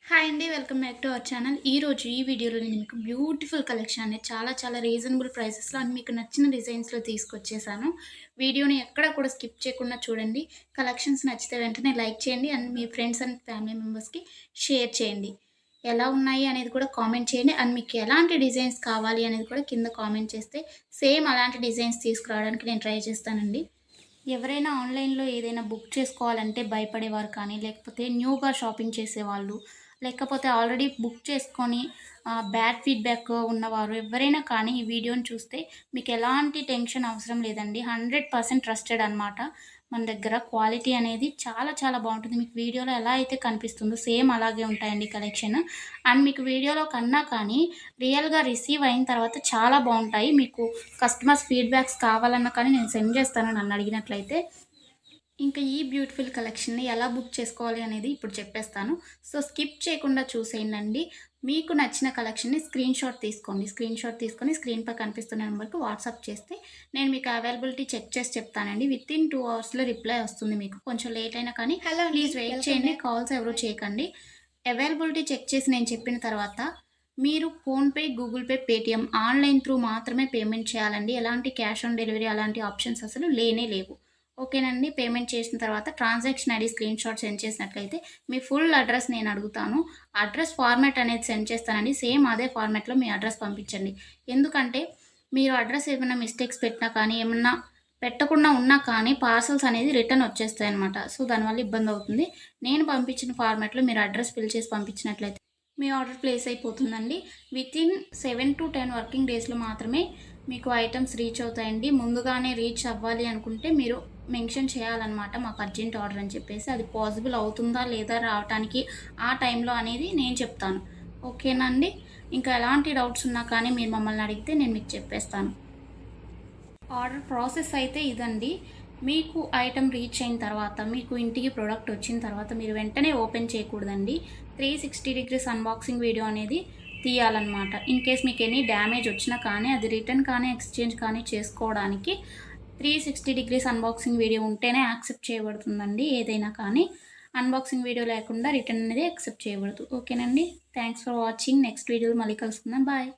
Hi అండి. Welcome back to our channel. ఈరోజు ఈ వీడియోలో నేను మీకు బ్యూటిఫుల్ కలెక్షన్ అనేది చాలా రీజనబుల్ ప్రైసెస్‌లో అండ్ మీకు నచ్చిన డిజైన్స్‌లో తీసుకొచ్చేసాను. వీడియోని ఎక్కడ కూడా స్కిప్ చేయకుండా చూడండి. కలెక్షన్స్ నచ్చితే వెంటనే లైక్ చేయండి and me friends and family మెంబర్స్‌కి షేర్ చేయండి. ఎలా ఉన్నాయి అనేది కూడా కామెంట్ చేయండి. అండ్ మీకు ఎలాంటి డిజైన్స్ కావాలి అనేది కూడా కింద కామెంట్ చేస్తే సేమ్ అలాంటి డిజైన్స్ తీసుకురావడానికి నేను ట్రై చేస్తానండి. ఎవరైనా ఆన్‌లైన్‌లో ఏదైనా బుక్ చేసుకోవాలంటే భయపడేవారు కానీ, లేకపోతే న్యూగా షాపింగ్ చేసేవాళ్ళు, లేకపోతే ఆల్రెడీ బుక్ చేసుకొని బ్యాడ్ ఫీడ్‌బ్యాక్ ఉన్నవారు ఎవరైనా కానీ ఈ వీడియోని చూస్తే మీకు ఎలాంటి టెన్షన్ అవసరం లేదండి. 100% ట్రస్టెడ్ అనమాట. మన దగ్గర క్వాలిటీ అనేది చాలా బావుంటుంది. మీకు వీడియోలో ఎలా అయితే కనిపిస్తుందో సేమ్ అలాగే ఉంటాయండి కలెక్షన్. అండ్ మీకు వీడియోలో కన్నా కానీ రియల్‌గా రిసీవ్ అయిన తర్వాత చాలా బావుంటాయి. మీకు కస్టమర్స్ ఫీడ్‌బ్యాక్స్ కావాలన్నా కానీ నేను సెండ్ చేస్తాను నన్నడిగినట్లయితే. ఇంకా ఈ బ్యూటిఫుల్ కలెక్షన్‌ని ఎలా బుక్ చేసుకోవాలి అనేది ఇప్పుడు చెప్పేస్తాను. సో, స్కిప్ చేయకుండా చూసేయండండి. మీకు నచ్చిన కలెక్షన్‌ని స్క్రీన్‌షాట్ తీసుకోండి. స్క్రీన్‌షాట్ తీసుకొని స్క్రీన్‌పై కనిపిస్తున్న నంబర్‌కి వాట్సాప్ చేస్తే నేను మీకు అవైలబిలిటీ చెక్ చేసి చెప్తానండి. వితిన్ 2 అవర్స్‌లో రిప్లై వస్తుంది మీకు. కొంచెం లేట్ అయినా కానీ హలో అండి. ప్లీజ్ వెయిట్ వెల్కమ్ చేయండి. బ్యాక్. కాల్స్ ఎవరు చేయకండి. అవైలబిలిటీ చెక్ చేసి నేను చెప్పిన తర్వాత మీరు PhonePe, Google pay, Paytm online through మాత్రమే పేమెంట్ చేయాలండి. ఎలాంటి క్యాష్ ఆన్ డెలివరీ అలాంటి ఆప్షన్స్ అసలు లేనే లేవు. ఓకేనండి. పేమెంట్ చేసిన తర్వాత ట్రాన్సాక్షన్ ఐడీ స్క్రీన్‌షాట్ సెండ్ చేసినట్లయితే మీ ఫుల్ అడ్రస్ నేను అడుగుతాను. అడ్రస్ ఫార్మాట్ అనేది సెండ్ చేస్తానండి. సేమ్ అదే ఫార్మాట్‌లో మీ అడ్రస్ పంపించండి. ఎందుకంటే మీరు అడ్రస్ ఏమైనా మిస్టేక్స్ పెట్టినా కానీ, ఏమన్నా పెట్టకుండా ఉన్నా కానీ పార్సెల్స్ అనేది రిటర్న్ వచ్చేస్తాయన్నమాట. సో, దానివల్ల ఇబ్బందవుతుంది. నేను పంపించిన ఫార్మాట్‌లో మీరు అడ్రస్ ఫిల్ చేసి పంపించినట్లయితే మీ ఆర్డర్ ప్లేస్ అయిపోతుందండి. వితిన్ 7-10 వర్కింగ్ డేస్‌లో మాత్రమే మీకు ఐటెమ్స్ రీచ్ అవుతాయండి. ముందుగానే రీచ్ అవ్వాలి అనుకుంటే మీరు మెన్షన్ చేయాలన్నమాట. మాకు అర్జెంట్ ఆర్డర్ అని చెప్పేసి. అది పాసిబుల్ అవుతుందా లేదా రావటానికి ఆ టైంలో అనేది నేను చెప్తాను. ఓకేనా అండి? ఇంకా ఎలాంటి డౌట్స్ ఉన్నా కానీ మీరు మమ్మల్ని అడిగితే నేను మీకు చెప్పేస్తాను. ఆర్డర్ ప్రాసెస్ అయితే ఇదండి. మీకు ఐటెమ్ రీచ్ అయిన తర్వాత, మీకు ఇంటికి ప్రొడక్ట్ వచ్చిన తర్వాత మీరు వెంటనే ఓపెన్ చేయకూడదండి. 360 డిగ్రీస్ అన్బాక్సింగ్ వీడియో అనేది తీయాలన్నమాట. ఇన్ కేస్ మీకు ఎనీ డ్యామేజ్ వచ్చినా కానీ, అది రిటర్న్ కానీ, ఎక్స్‌చేంజ్ కానీ చేసుకోవడానికి 360 డిగ్రీస్ అన్బాక్సింగ్ వీడియో ఉంటేనే యాక్సెప్ట్ చేయబడుతుందండి ఏదైనా కానీ. అన్బాక్సింగ్ వీడియో లేకుండా రిటర్న్ అనేది యాక్సెప్ట్ చేయబడదు. ఓకేనండి. Thanks for watching. నెక్స్ట్ వీడియోలో మళ్ళీ కలుసుకుందాం. బాయ్.